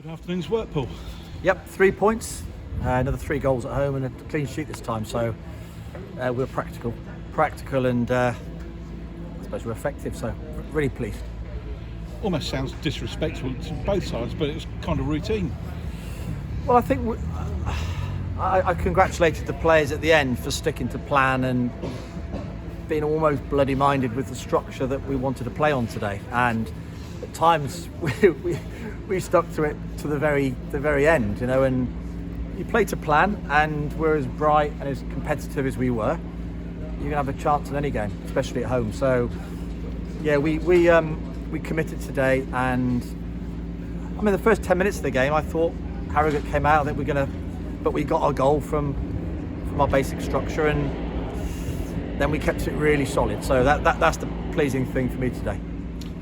Good afternoon's work, Paul. Yep, 3 points, another 3 goals at home and a clean sheet this time, so we're practical and I suppose we're effective, so really pleased. Almost sounds disrespectful to both sides, but it was kind of routine. Well, I think I congratulated the players at the end for sticking to plan and being almost bloody minded with the structure that we wanted to play on today, and at times we stuck to it to the very end, you know, and you play to plan, and we're as bright and as competitive as we were, you're gonna have a chance in any game, especially at home. So yeah, we committed today, and I mean the first 10 minutes of the game I thought Harrogate came out, I think but we got our goal from our basic structure, and then we kept it really solid. So that's the pleasing thing for me today.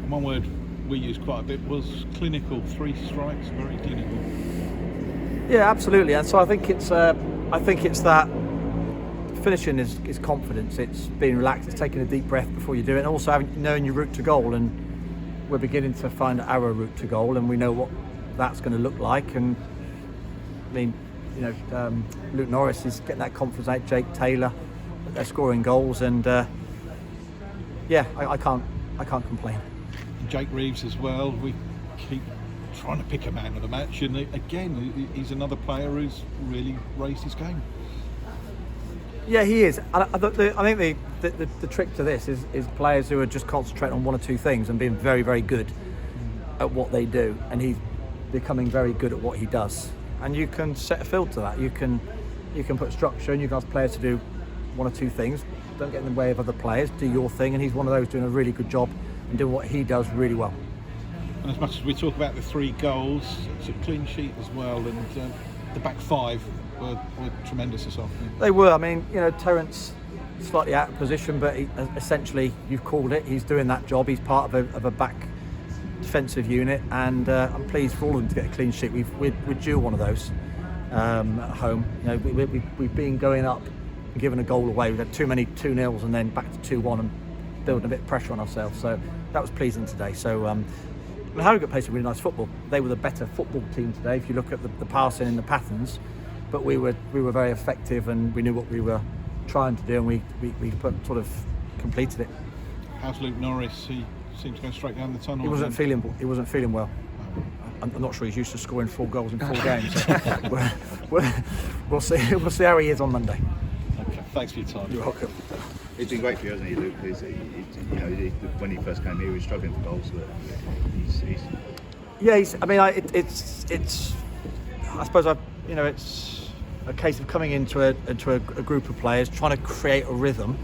One word we used quite a bit was clinical. 3 strikes, very clinical. Yeah, absolutely. And so I think it's that finishing is confidence. It's being relaxed. It's taking a deep breath before you do it, and also knowing your route to goal. And we're beginning to find our route to goal, and we know what that's going to look like. And I mean, you know, Luke Norris is getting that confidence out. Jake Taylor, they're scoring goals, and yeah, I can't complain. Jake Reeves as well. We keep trying to pick a man of the match, and again, he's another player who's really raised his game. Yeah, he is. I think the trick to this is players who are just concentrating on 1 or 2 things and being very, very good at what they do, and he's becoming very good at what he does. And you can set a field to that. You can put structure, and you can ask players to do 1 or 2 things. Don't get in the way of other players. Do your thing, and he's one of those doing a really good job and doing what he does really well. And as much as we talk about the 3 goals, it's a clean sheet as well, and the back 5 were tremendous this afternoon. They were. I mean, you know, Terence slightly out of position, but essentially you've called it. He's doing that job. He's part of a back defensive unit, and I'm pleased for all of them to get a clean sheet. We're due one of those at home. You know, we've been going up and giving a goal away. We've had too many 2-0s and then back to 2-1 and building a bit of pressure on ourselves. So that was pleasing today. So Harrogate played some really nice football. They were the better football team today if you look at the passing and the patterns, but we were very effective, and we knew what we were trying to do, and we sort of completed it. How's Luke Norris? He seems to go straight down the tunnel. He wasn't feeling well. I'm not sure he's used to scoring 4 goals in 4 games. So we'll see how he is on Monday. Okay, thanks for your time. You're welcome. It's been great for you, hasn't he, Luke? When he first came here, he was struggling for goals, but he's. I mean, it's. I suppose it's a case of coming into a group of players, trying to create a rhythm,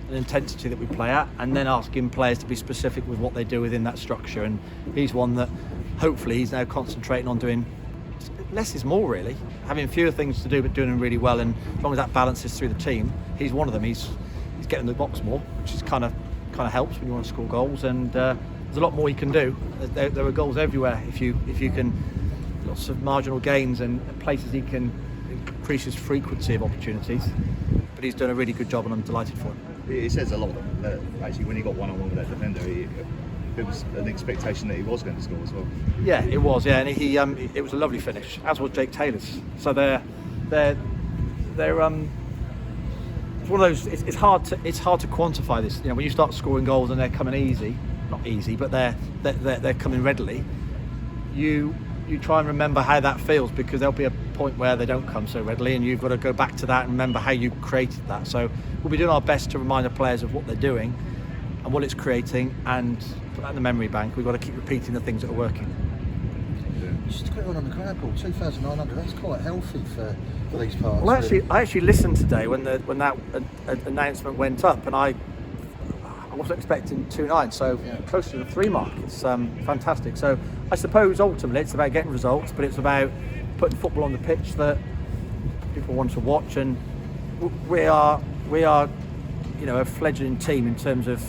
an intensity that we play at, and then asking players to be specific with what they do within that structure. And he's one that hopefully he's now concentrating on doing. Less is more, really. Having fewer things to do, but doing them really well. And as long as that balances through the team, he's one of them. He's getting the box more, which is kind of helps when you want to score goals. And there's a lot more he can do. There are goals everywhere if you can. Lots of marginal gains and places he can increase his frequency of opportunities. But he's done a really good job, and I'm delighted for him. It says a lot. Actually, when he got one-on-one with that defender, it was an expectation that he was going to score as well. Yeah, it was. Yeah, and it was a lovely finish, as was Jake Taylor's. So they're it's one of those. It's hard to quantify this. You know, when you start scoring goals and they're coming easy, not easy, but they're coming readily. You try and remember how that feels, because there'll be a point where they don't come so readily, and you've got to go back to that and remember how you created that. So we'll be doing our best to remind the players of what they're doing and what it's creating, and put that in the memory bank. We've got to keep repeating the things that are working. Just a quick one on the crowd, Paul. 2,900. That's quite healthy for these parts. Well, I actually listened today when that announcement went up, and I wasn't expecting 2.9, so close to the 3 mark. It's fantastic. So I suppose ultimately it's about getting results, but it's about putting football on the pitch that people want to watch. And we are a fledgling team in terms of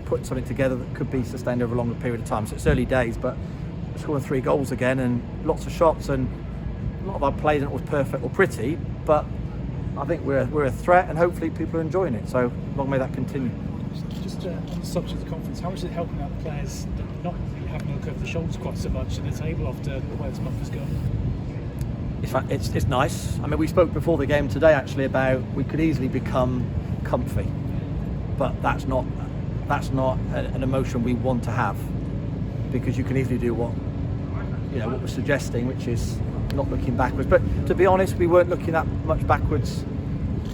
putting something together that could be sustained over a longer period of time. So it's early days, but we're scoring 3 goals again and lots of shots, and a lot of our play isn't always perfect or pretty, but I think we're a threat, and hopefully people are enjoying it. So long may that continue. Just on the subject of the conference, how much is it helping out the players that not really having a look over the shoulders quite so much at the table after where this month has gone? It's nice. I mean, we spoke before the game today actually about we could easily become comfy, but that's not an emotion we want to have, because you can easily do what we're suggesting, which is not looking backwards. But to be honest, we weren't looking that much backwards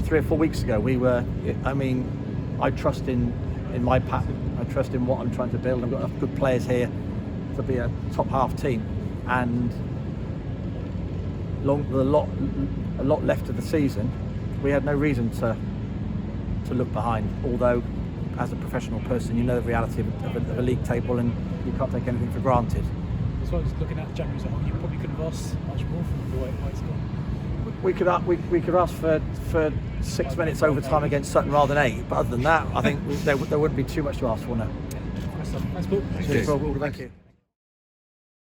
3 or 4 weeks ago. We were. I mean, I trust in my pattern. I trust in what I'm trying to build. I've got enough good players here to be a top half team, and a lot left of the season. We had no reason to look behind. Although, as a professional person, you know the reality of a league table, and you can't take anything for granted. As well as looking at January as a whole, you probably could have asked much more from the way it's gone. We could ask for 6 minutes overtime against Sutton rather than 8. But other than that, I think there wouldn't be too much to ask for now. Thanks, Paul. Cheers. Thank you.